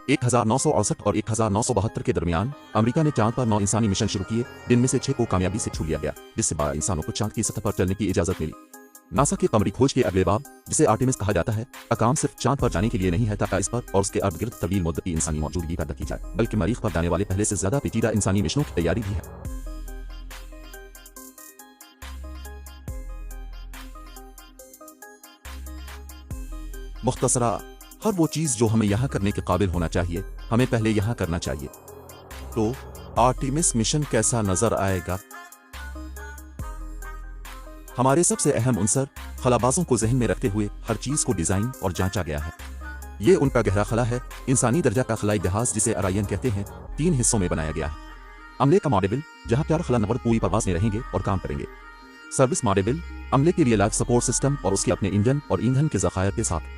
1968 और 1972 के दरमियान अमेरिका ने चांद पर 9 इंसानी मिशन शुरू किए, जिनमें से 6 को कामयाबी से छू लिया गया, जिससे 12 इंसानों को चांद की सतह पर चलने की इजाजत मिली। नासा के कमरी खोज के अगले बाब, जिसे आर्टेमिस कहा जाता है, का काम सिर्फ चांद पर जाने के लिए नहीं है ताकि इस पर और उसके इर्द गिर्द तवील मुद्दत की इंसानी मौजूदगी पैदा की जाए, बल्कि मरीख पर जाने वाले पहले से ज्यादा पेचीदा इंसानी मिशनों की तैयारी भी है। मुख्तसरा, हर वो चीज जो हमें यहाँ करने के काबिल होना चाहिए, हमें पहले यहाँ करना चाहिए। तो आर्टेमिस मिशन कैसा नजर आएगा? हमारे सबसे अहम अंसर खलाबाजों को जहन में रखते हुए हर चीज को डिजाइन और जांचा गया है। ये उनका गहरा खला है। इंसानी दर्जा का खलाई जहाज, जिसे अरायन कहते हैं, 3 हिस्सों में बनाया गया है। अमले का मॉडेल, जहां 4 खला नवर पूरी परवाज में रहेंगे और काम करेंगे। सर्विस मॉडेल, अमले के लिए लाइफ सपोर्ट सिस्टम और उसके अपने इंजन और ईंधन के जखायर के साथ।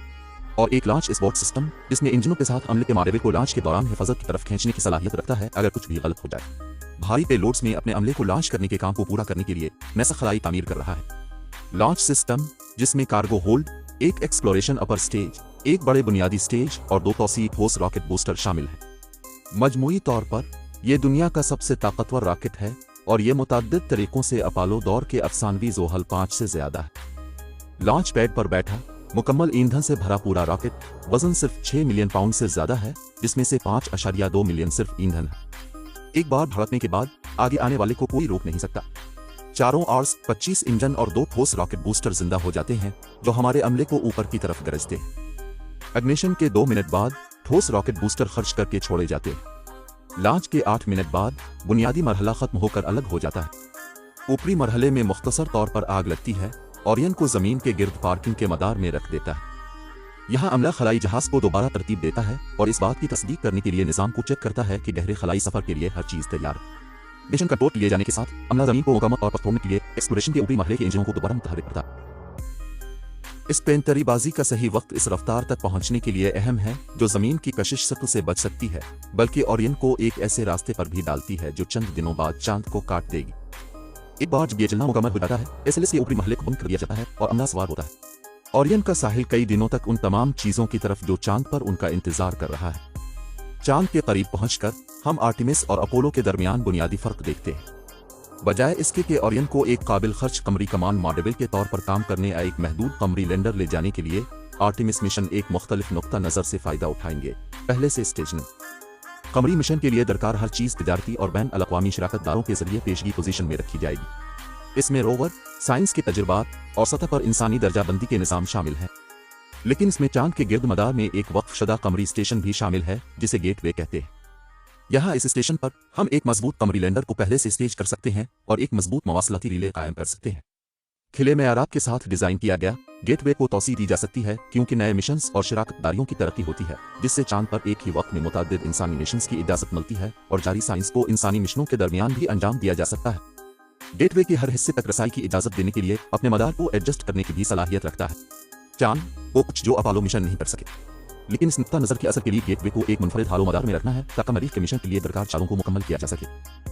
और एक लॉन्च स्पोर्ट सिस्टम, जिसमें इंजनों के साथ अमले के मॉडेल को लॉन्च के दौरान हिफाजत की तरफ खींचने की सलाहियत रखता है अगर कुछ भी गलत हो जाए। भारी पेलोड्स में अपने अमले को लॉन्च करने के काम को पूरा करने के लिए नासा खलाई तामीर कर रहा है। लॉन्च सिस्टम, जिसमें कार्गो होल्ड, एक एक्सप्लोरेशन अपर स्टेज, एक बड़े बुनियादी स्टेज और 2 तौसीई ठोस रॉकेट बूस्टर शामिल हैं। मजमूई तौर पर यह दुनिया का सबसे ताकतवर रॉकेट है और यह मुतअद्दिद तरीकों से अपोलो दौर के अफसानवी ज़ोहल 5 से ज्यादा है। लॉन्च पैड पर बैठा मुकम्मल ईंधन से भरा पूरा रॉकेट, वजन सिर्फ 6 मिलियन पाउंड से ज्यादा है, जिसमें से 5.2 मिलियन सिर्फ ईंधन है। एक बार भड़कने के बाद आगे आने वाले को कोई रोक नहीं सकता। चारों ओर 25 इंजन और 2 ठोस रॉकेट बूस्टर जिंदा हो जाते हैं, जो हमारे अमले को ऊपर की तरफ गरजते हैं। इग्निशन के 2 मिनट बाद ठोस रॉकेट बूस्टर खर्च करके छोड़े जाते हैं। लॉन्च के 8 मिनट बाद बुनियादी मरहला खत्म होकर अलग हो जाता है। ऊपरी मरहले में मुख्तसर तौर पर आग लगती है, ओरियन को जमीन के गिर्द पार्किंग के मदार में रख देता है। यहाँ अमला खलाई जहाज को दोबारा तरतीब देता है और इस बात की तस्दीक करने के लिए निजाम को चेक करता है कि गहरे खलाई सफर के लिए हर चीज तैयार है। मिशन कंट्रोल लिए जाने के साथ अमला जमीन को मुकम्मल तौर पर छोड़ने के लिए एक्सप्लोरेशन के ऊपरी मरहले के इंजनों को दोबारा मुतहर्रिक करता है। इस पेंतरीबाजी का सही वक्त इस रफ्तार तक पहुंचने के लिए अहम है जो जमीन की कशिश सतह से बच सकती है, बल्कि ओरियन को एक ऐसे रास्ते पर भी डालती है जो चंद दिनों बाद चांद को काट देगी। एक बार जब ये चलना मुकम्मल हो जाता है, एसएलएस के ऊपरी महले को बंद कर दिया जाता है और अमला सवार होता है। ओरियन का साहिल कई दिनों तक उन तमाम चीजों की तरफ जो चांद पर उनका इंतजार कर रहा है। चांद के करीब पहुंचकर हम आर्टेमिस और अपोलो के दरमियान बुनियादी फर्क देखते हैं। बजाय इसके कि ओरियन को एक काबिल खर्च कमरी कमान मॉडेल के तौर पर काम करने या एक महदूद कमरी लैंडर ले जाने के लिए, आर्टेमिस मिशन एक मुख्तलिफ नुक्ता नजर से फायदा उठाएंगे। पहले से स्टेजन कमरी मिशन के लिए दरकार हर चीज तिजारती और बैन अल-अक़वामी शराकतदारों के जरिए पेशगी पोजीशन में रखी जाएगी। इसमें रोवर, साइंस के तजुर्बात और सतह पर इंसानी दर्जाबंदी के निज़ाम शामिल हैं। लेकिन इसमें चांद के गिर्द मदार में एक वक्फ शुदा कमरी स्टेशन भी शामिल है, जिसे गेटवे कहते हैं। यहाँ इस स्टेशन पर हम एक मजबूत कमरी लैंडर को पहले से स्टेज कर सकते हैं और एक मजबूत मवासलाती रिले कायम कर सकते हैं। खिले मेयारात के साथ डिजाइन किया गया गेटवे को तौसीह दी जा सकती है, क्योंकि नए मिशंस और शराकतदारियों की तरक्की होती है, जिससे चांद पर एक ही वक्त में मुतअद्दिद इंसानी मिशंस की इजाजत मिलती है और जारी साइंस को इंसानी मिशनों के दरमियान भी अंजाम दिया जा सकता है। गेटवे के हर हिस्से तक रसाई की इजाजत देने के लिए अपने मदार को एडजस्ट करने की भी सलाहियत रखता है। चांद वो कुछ जो अपोलो मिशन नहीं कर सके, लेकिन इस नुक्ता नजर के असर के लिए गेटवे को एक मुनफरिद हालो मदार में रखना है ताकि मरीख के मिशन के लिए दरकार चालों को मुकम्मल किया जा सके।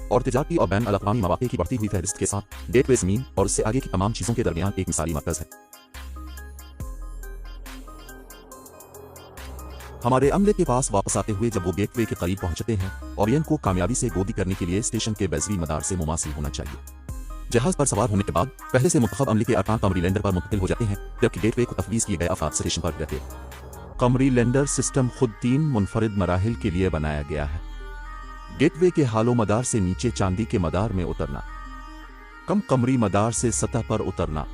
और तिजारती और बैन अल-अक़वामी मवाक़े की बढ़ती हुई फहरिस्त के साथ गेटवे ज़मीन और उससे आगे की तमाम चीजों के दरमियान एक मिसाली मरकज है। हमारे अमले के पास वापस आते हुए जब वो गेटवे के करीब पहुंचते हैं, ओरियन को कामयाबी से गोदी करने के लिए स्टेशन के बैजरी मदार से मुमासिल होना चाहिए। जहाज पर सवार होने के बाद पहले से मुंतखब अमले के अरकान कमरी लैंडर पर मुंतकिल हो जाते हैं, जबकि गेटवे को तफवीज़ किए गए अफराद स्टेशन पर रहते हैं। कमरी लैंडर सिस्टम खुद 3 मुनफरिद मराहिल के लिए बनाया गया है। गेटवे के हालो मदार से नीचे चांदी के मदार में उतरना, कम कमरी मदार से सतह पर उतरना,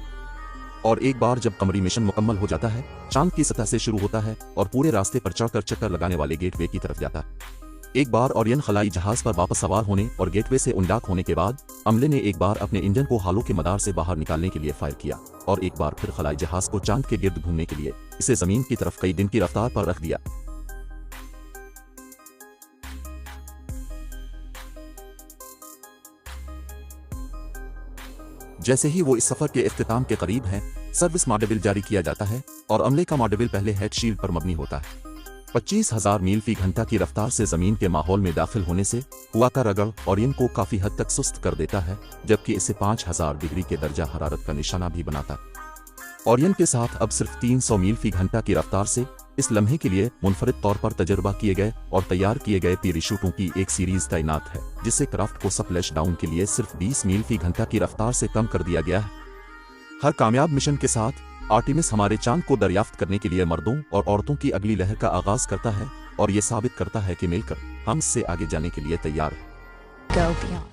और एक बार जब कमरी मिशन मुकम्मल हो जाता है, चांद की सतह से शुरू होता है और पूरे रास्ते पर चढ़कर चक्कर लगाने वाले गेटवे की तरफ जाता है। एक बार ओरियन खलाई जहाज पर वापस सवार होने और गेटवे से उंडाक होने के बाद अमले ने एक बार अपने इंजन को हालो के मदार से बाहर निकालने के लिए फायर किया और एक बार फिर खलाई जहाज को चांद के गिर्द घूमने के लिए इसे जमीन की तरफ कई दिन की रफ्तार पर रख दिया। जैसे ही वो इस सफर के इख्तिताम के करीब हैं, सर्विस मॉडेल जारी किया जाता है और अमले का मॉडेल पहले हेड शील्ड पर मबनी होता है। 25,000 मील फी घंटा की रफ्तार से जमीन के माहौल में दाखिल होने से हुआ का रगड़ ओरियन को काफी हद तक सुस्त कर देता है, जबकि इसे 5000 डिग्री के दर्जा हरारत का निशाना भी बनाता है। ओरियन के साथ अब सिर्फ 300 मील फी घंटा की रफ्तार से इस लम्हे के लिए मुनफरिद तौर पर तजर्बा किए गए और तैयार किए गए पैराशूटों की एक सीरीज तैनात है, जिससे क्राफ्ट को स्प्लैश डाउन के लिए सिर्फ 20 मील फी घंटा की रफ्तार से कम कर दिया गया है। हर कामयाब मिशन के साथ आर्टेमिस हमारे चांद को दरियाफ्त करने के लिए मर्दों और औरतों की अगली लहर का आगाज करता है और ये साबित करता है कि मिलकर हम इससे आगे जाने के लिए तैयार हैं। Go beyond.